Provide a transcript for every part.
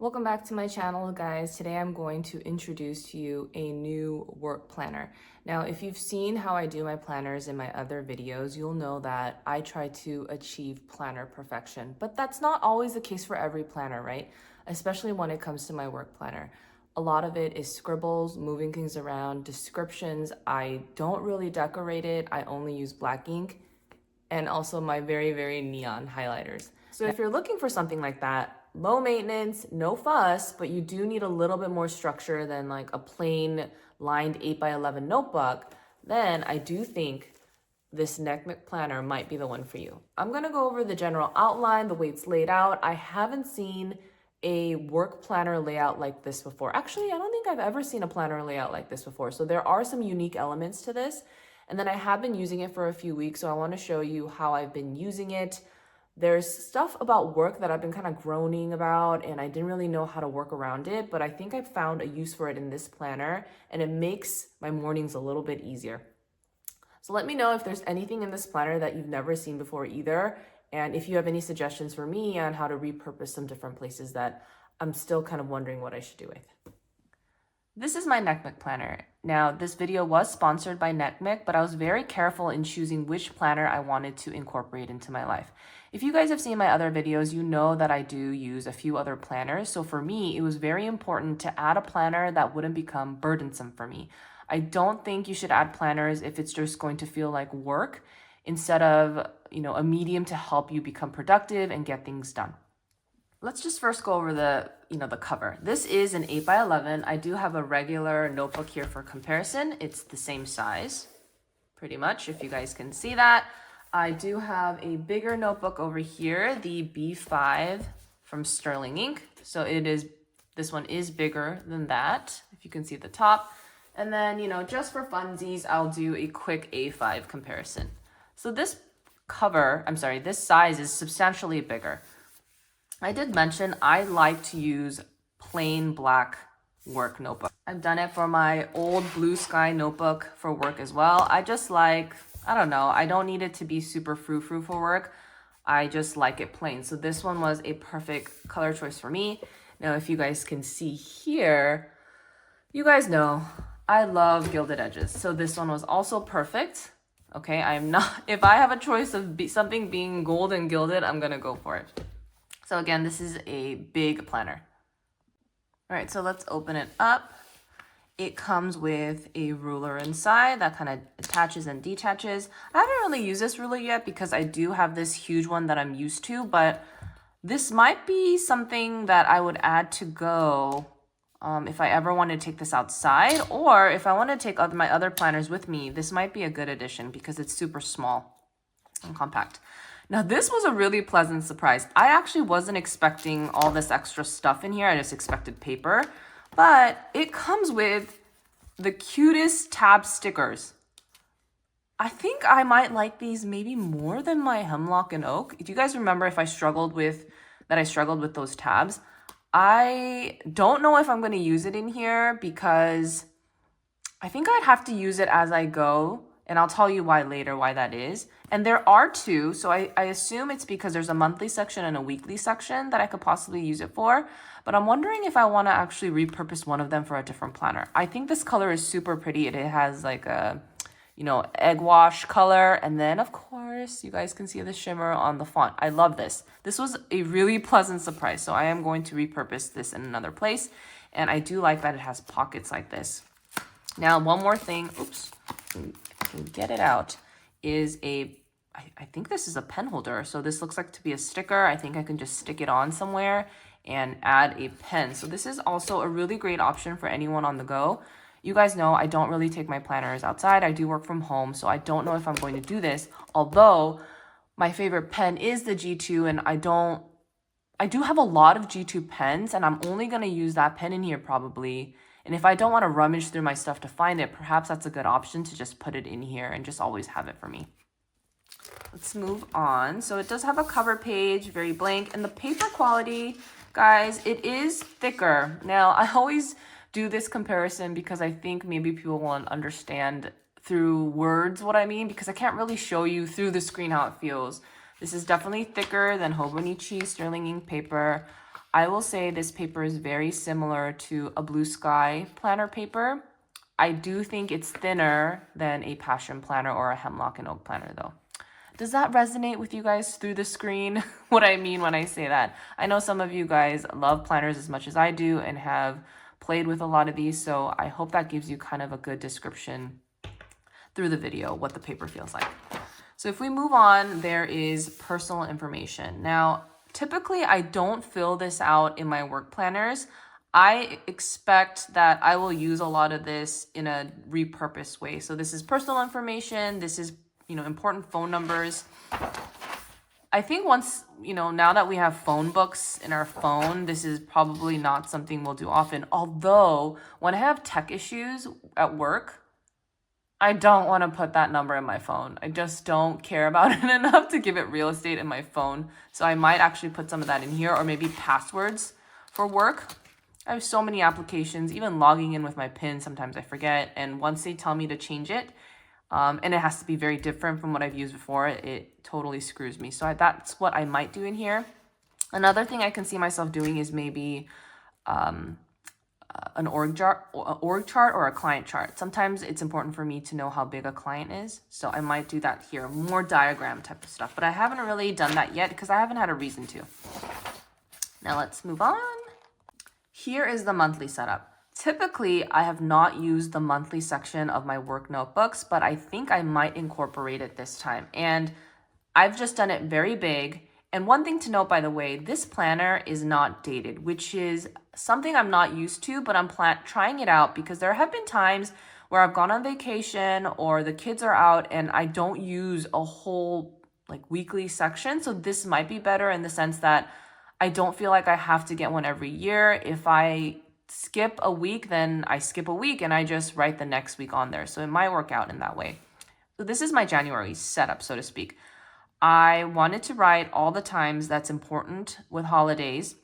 Welcome back to my channel, guys. Today I'm going to introduce to you a new work planner. Now, if you've seen how I do my planners in my other videos, you'll know that I try to achieve planner perfection, but that's not always the case for every planner, right? Especially when it comes to my work planner. A lot of it is scribbles, moving things around, descriptions. I don't really decorate it. I only use black ink and also my very neon highlighters. So if you're looking for something like that, low maintenance, no fuss, but you do need a little bit more structure than like a plain lined 8x11 notebook, then I do think this Nekmit planner might be the one for you. I'm gonna go over the general outline, the way it's laid out. I haven't seen a work planner layout like this before. Actually, I don't think I've ever seen a planner layout like this before. So there are some unique elements to this. And then I have been using it for a few weeks, so I want to show you how I've been using it. There's stuff about work that I've been kind of groaning about, and I didn't really know how to work around it, but I think I found a use for it in this planner, and it makes my mornings a little bit easier. So let me know if there's anything in this planner that you've never seen before either, and if you have any suggestions for me on how to repurpose some different places that I'm still kind of wondering what I should do with. This is my Nekmit planner. Now, this video was sponsored by Nekmit, but I was very careful in choosing which planner I wanted to incorporate into my life. If you guys have seen my other videos, you know that I do use a few other planners. So for me, it was very important to add a planner that wouldn't become burdensome for me. I don't think you should add planners if it's just going to feel like work instead of, a medium to help you become productive and get things done. Let's just first go over the cover. This is an 8x11. I do have a regular notebook here for comparison. It's the same size, pretty much, if you guys can see that. I do have a bigger notebook over here, the B5 from Sterling Ink. So this one is bigger than that, if you can see the top. And then, just for funsies, I'll do a quick A5 comparison. So this size is substantially bigger. I did mention I like to use plain black work notebook. I've done it for my old blue sky notebook for work as well. I just like, I don't know, I don't need it to be super frou-frou for work. I just like it plain. So this one was a perfect color choice for me. Now, if you guys can see here, you guys know I love gilded edges. So this one was also perfect. Okay, if I have a choice of something being gold and gilded, I'm gonna go for it. So again, this is a big planner. All right, so let's open it up. It comes with a ruler inside that kind of attaches and detaches. I haven't really used this ruler yet because I do have this huge one that I'm used to, but this might be something that I would add to go if I ever want to take this outside, or if I want to take my other planners with me. This might be a good addition because it's super small and compact. Now, this was a really pleasant surprise. I actually wasn't expecting all this extra stuff in here. I just expected paper, but it comes with the cutest tab stickers. I think I might like these maybe more than my hemlock and oak. Do you guys remember if I struggled with those tabs? I don't know if I'm going to use it in here because I think I'd have to use it as I go. And I'll tell you why that is. And there are two, so I assume it's because there's a monthly section and a weekly section that I could possibly use it for. But I'm wondering if I want to actually repurpose one of them for a different planner. I think this color is super pretty. It has like a, egg wash color. And then, of course, you guys can see the shimmer on the font. I love this. This was a really pleasant surprise. So I am going to repurpose this in another place. And I do like that it has pockets like this. Now, one more thing. Oops. Can get it out, is I think this is a pen holder. So this looks like to be a sticker. I think I can just stick it on somewhere and add a pen. So this is also a really great option for anyone on the go. You guys know I don't really take my planners outside. I do work from home, so I don't know if I'm going to do this. Although my favorite pen is the G2, and I do have a lot of G2 pens, and I'm only going to use that pen in here probably. And if I don't want to rummage through my stuff to find it, perhaps that's a good option to just put it in here and just always have it for me. Let's move on. So it does have a cover page, very blank. And the paper quality, guys, it is thicker. Now, I always do this comparison because I think maybe people won't understand through words what I mean, because I can't really show you through the screen how it feels. This is definitely thicker than Hobonichi Sterling Ink paper. I will say this paper is very similar to a Blue Sky planner paper. I do think it's thinner than a Passion planner or a Hemlock and Oak planner though. Does that resonate with you guys through the screen? What I mean when I say that? I know some of you guys love planners as much as I do and have played with a lot of these, so I hope that gives you kind of a good description through the video what the paper feels like. So if we move on, there is personal information. Now, typically I don't fill this out in my work planners. I expect that I will use a lot of this in a repurposed way. So this is personal information. This is, important phone numbers. I think once, now that we have phone books in our phone, this is probably not something we'll do often. Although when I have tech issues at work, I don't want to put that number in my phone. I just don't care about it enough to give it real estate in my phone. So I might actually put some of that in here, or maybe passwords for work. I have so many applications, even logging in with my PIN, sometimes I forget. And once they tell me to change it, and it has to be very different from what I've used before, it totally screws me. So that's what I might do in here. Another thing I can see myself doing is maybe an org chart or a client chart. Sometimes it's important for me to know how big a client is. So I might do that here, more diagram type of stuff. But I haven't really done that yet because I haven't had a reason to. Now let's move on. Here is the monthly setup. Typically, I have not used the monthly section of my work notebooks, but I think I might incorporate it this time. And I've just done it very big. And one thing to note, by the way, this planner is not dated, which is something I'm not used to, but I'm trying it out because there have been times where I've gone on vacation or the kids are out and I don't use a whole weekly section. So this might be better in the sense that I don't feel like I have to get one every year. If I skip a week, then I skip a week and I just write the next week on there. So it might work out in that way. So this is my January setup, so to speak. I wanted to write all the times that's important with holidays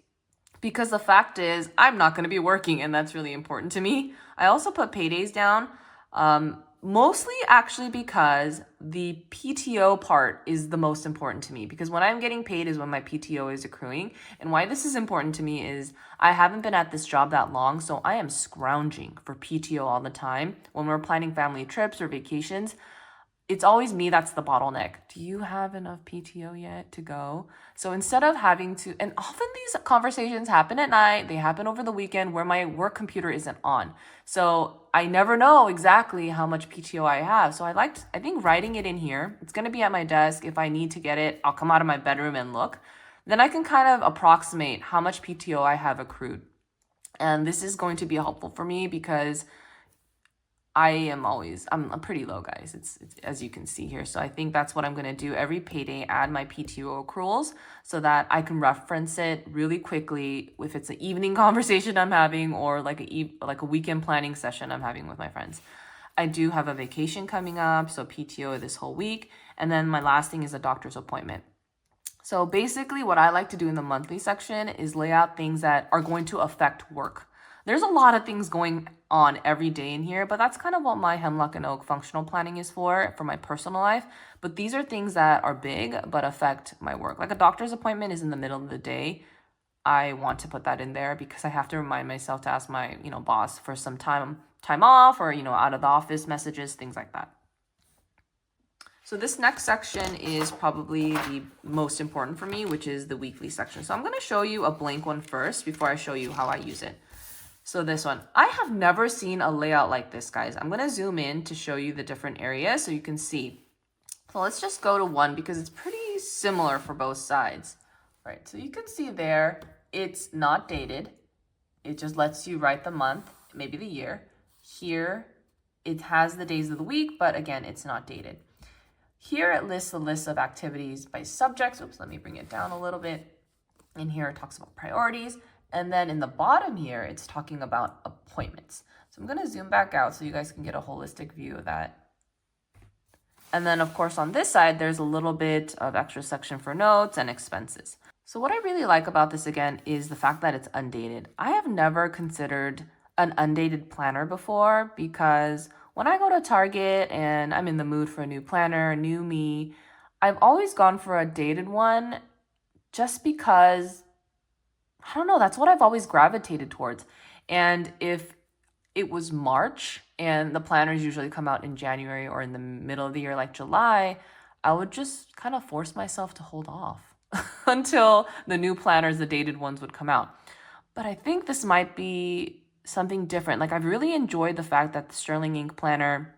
because the fact is I'm not going to be working and that's really important to me. I also put paydays down, mostly actually because the PTO part is the most important to me because when I'm getting paid is when my PTO is accruing. And why this is important to me is I haven't been at this job that long, so I am scrounging for PTO all the time. When we're planning family trips or vacations, it's always me that's the bottleneck. Do you have enough PTO yet to go? So instead of having to, and often these conversations happen at night, they happen over the weekend where my work computer isn't on. So I never know exactly how much PTO I have. So I think writing it in here, it's going to be at my desk. If I need to get it, I'll come out of my bedroom and look. Then I can kind of approximate how much PTO I have accrued. And this is going to be helpful for me because I'm pretty low, guys. It's as you can see here. So I think that's what I'm going to do every payday, add my PTO accruals so that I can reference it really quickly if it's an evening conversation I'm having or like a weekend planning session I'm having with my friends. I do have a vacation coming up, so PTO this whole week. And then my last thing is a doctor's appointment. So basically what I like to do in the monthly section is lay out things that are going to affect work. There's a lot of things going on every day in here, but that's kind of what my Hemlock and Oak functional planning is for my personal life. But these are things that are big but affect my work. Like a doctor's appointment is in the middle of the day. I want to put that in there because I have to remind myself to ask my, boss for some time off or, out of the office messages, things like that. So this next section is probably the most important for me, which is the weekly section. So I'm going to show you a blank one first before I show you how I use it. So this one, I have never seen a layout like this, guys. I'm going to zoom in to show you the different areas so you can see. So let's just go to one because it's pretty similar for both sides. Right, so you can see there, it's not dated. It just lets you write the month, maybe the year. Here, it has the days of the week, but again, it's not dated. Here it lists a list of activities by subjects. Oops, let me bring it down a little bit. In here, it talks about priorities. And then in the bottom here, it's talking about appointments. So I'm going to zoom back out so you guys can get a holistic view of that. And then, of course, on this side, there's a little bit of extra section for notes and expenses. So what I really like about this, again, is the fact that it's undated. I have never considered an undated planner before because when I go to Target and I'm in the mood for a new planner, new me, I've always gone for a dated one just because I don't know, that's what I've always gravitated towards. And if it was March and the planners usually come out in January or in the middle of the year, like July, I would just kind of force myself to hold off until the new planners, the dated ones, would come out. But I think this might be something different. Like, I've really enjoyed the fact that the Sterling Ink planner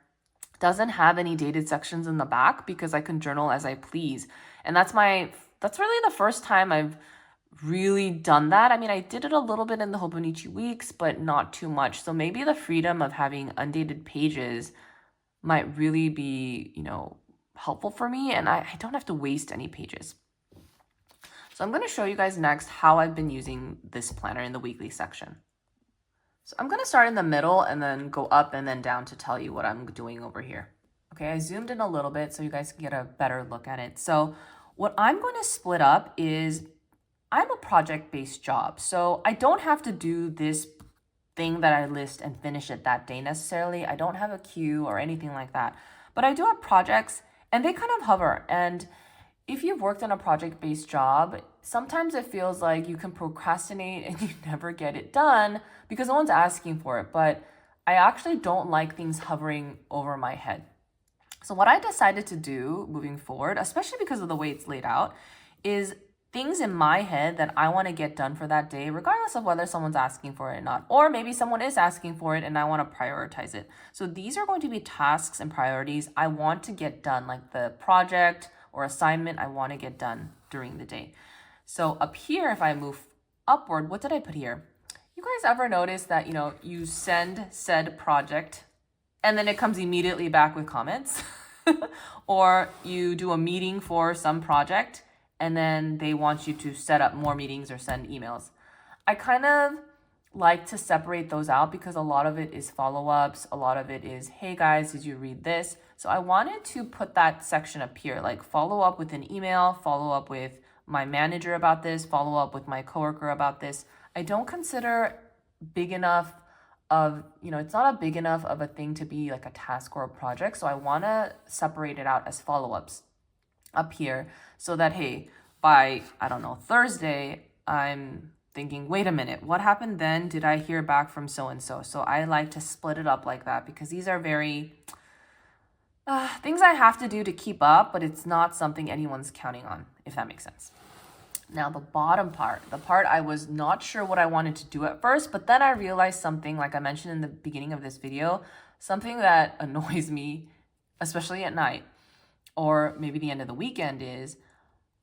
doesn't have any dated sections in the back because I can journal as I please. And that's really the first time I've really done that. I mean, I did it a little bit in the Hobonichi weeks, but not too much. So maybe the freedom of having undated pages might really be, helpful for me, and I don't have to waste any pages. So I'm going to show you guys next how I've been using this planner in the weekly section. So I'm going to start in the middle and then go up and then down to tell you what I'm doing over here. Okay, I zoomed in a little bit so you guys can get a better look at it. So what I'm going to split up is I'm a project-based job, so I don't have to do this thing that I list and finish it that day necessarily. I don't have a queue or anything like that, but I do have projects and they kind of hover. And if you've worked in a project-based job, sometimes it feels like you can procrastinate and you never get it done because no one's asking for it. But I actually don't like things hovering over my head. So what I decided to do moving forward, especially because of the way it's laid out, is things in my head that I want to get done for that day, regardless of whether someone's asking for it or not, or maybe someone is asking for it and I want to prioritize it. So these are going to be tasks and priorities I want to get done, like the project or assignment I want to get done during the day. So up here, if I move upward, what did I put here? You guys ever notice that, you send said project and then it comes immediately back with comments? Or you do a meeting for some project and then they want you to set up more meetings or send emails. I kind of like to separate those out because a lot of it is follow-ups. A lot of it is, hey guys, did you read this? So I wanted to put that section up here, like follow up with an email, follow up with my manager about this, follow up with my coworker about this. I don't consider big enough of, it's not a big enough of a thing to be like a task or a project. So I want to separate it out as follow-ups up here so that, hey, by, I don't know, Thursday, I'm thinking, wait a minute, what happened then? Did I hear back from so-and-so? So I like to split it up like that because these are very things I have to do to keep up, but it's not something anyone's counting on, if that makes sense. Now the bottom part, the part I was not sure what I wanted to do at first, but then I realized something, like I mentioned in the beginning of this video, something that annoys me, especially at night, or maybe the end of the weekend, is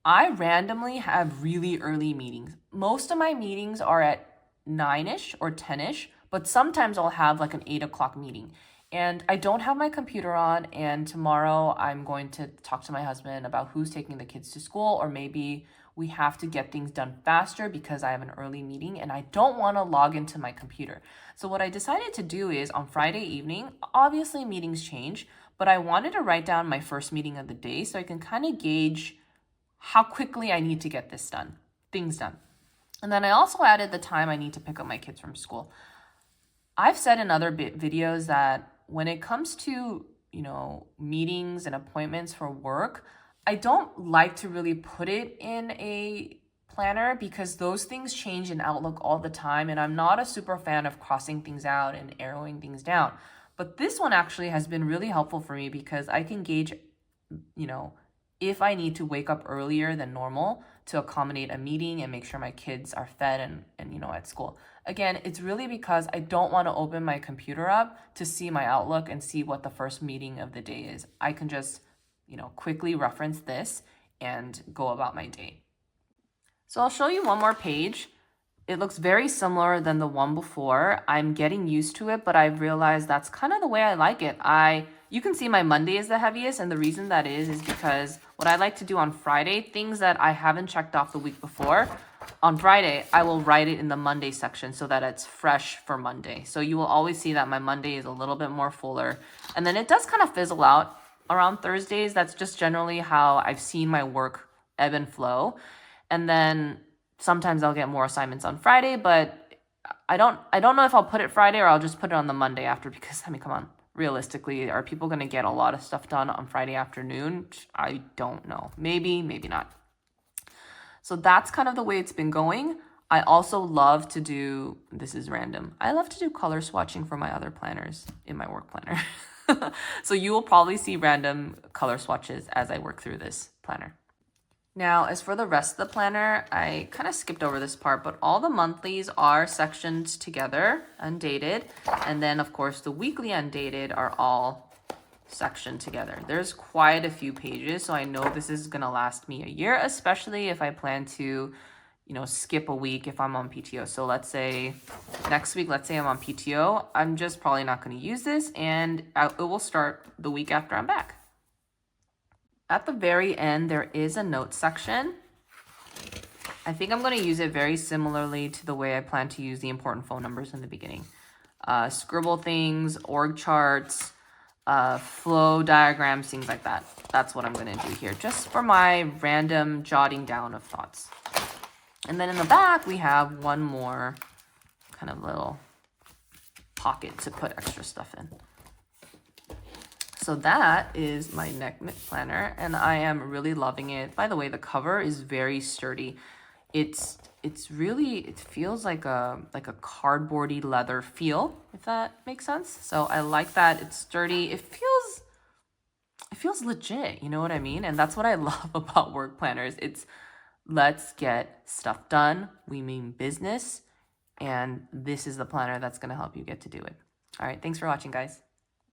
I randomly have really early meetings. Most of my meetings are at 9-ish or 10-ish, but sometimes I'll have like an 8 o'clock meeting. And I don't have my computer on, and tomorrow I'm going to talk to my husband about who's taking the kids to school, or maybe we have to get things done faster because I have an early meeting and I don't want to log into my computer. So what I decided to do is on Friday evening, obviously meetings change, but I wanted to write down my first meeting of the day so I can kind of gauge how quickly I need to get things done. And then I also added the time I need to pick up my kids from school. I've said in other videos that when it comes to, meetings and appointments for work, I don't like to really put it in a planner because those things change in Outlook all the time, and I'm not a super fan of crossing things out and arrowing things down. But this one actually has been really helpful for me because I can gauge, if I need to wake up earlier than normal to accommodate a meeting and make sure my kids are fed and at school. Again, it's really because I don't want to open my computer up to see my Outlook and see what the first meeting of the day is. I can just, quickly reference this and go about my day. So I'll show you one more page. It looks very similar than the one before. I'm getting used to it, but I've realized that's kind of the way I like it. You can see my Monday is the heaviest, and the reason that is because what I like to do on Friday, things that I haven't checked off the week before, on Friday, I will write it in the Monday section so that it's fresh for Monday. So you will always see that my Monday is a little bit more fuller. And then it does kind of fizzle out around Thursdays. That's just generally how I've seen my work ebb and flow. And then sometimes I'll get more assignments on Friday, but I don't know if I'll put it Friday or I'll just put it on the Monday after because, come on, realistically, are people going to get a lot of stuff done on Friday afternoon? I don't know. Maybe, maybe not. So that's kind of the way it's been going. I also love to do, this is random, I love to do color swatching for my other planners in my work planner. So you will probably see random color swatches as I work through this planner. Now, as for the rest of the planner, I kind of skipped over this part, but all the monthlies are sectioned together, undated. And then, of course, the weekly undated are all sectioned together. There's quite a few pages, so I know this is going to last me a year, especially if I plan to, skip a week if I'm on PTO. So let's say next week, let's say I'm on PTO, I'm just probably not going to use this, and it will start the week after I'm back. At the very end, there is a notes section. I think I'm going to use it very similarly to the way I plan to use the important phone numbers in the beginning. Scribble things, org charts, flow diagrams, things like that. That's what I'm going to do here, just for my random jotting down of thoughts. And then in the back, we have one more kind of little pocket to put extra stuff in. So that is my Nekmit planner, and I am really loving it. By the way, the cover is very sturdy. It's really, it feels like a cardboardy leather feel, if that makes sense. So I like that. It's sturdy. It feels legit, you know what I mean? And that's what I love about work planners. It's let's get stuff done. We mean business, and this is the planner that's going to help you get to do it. All right, thanks for watching, guys.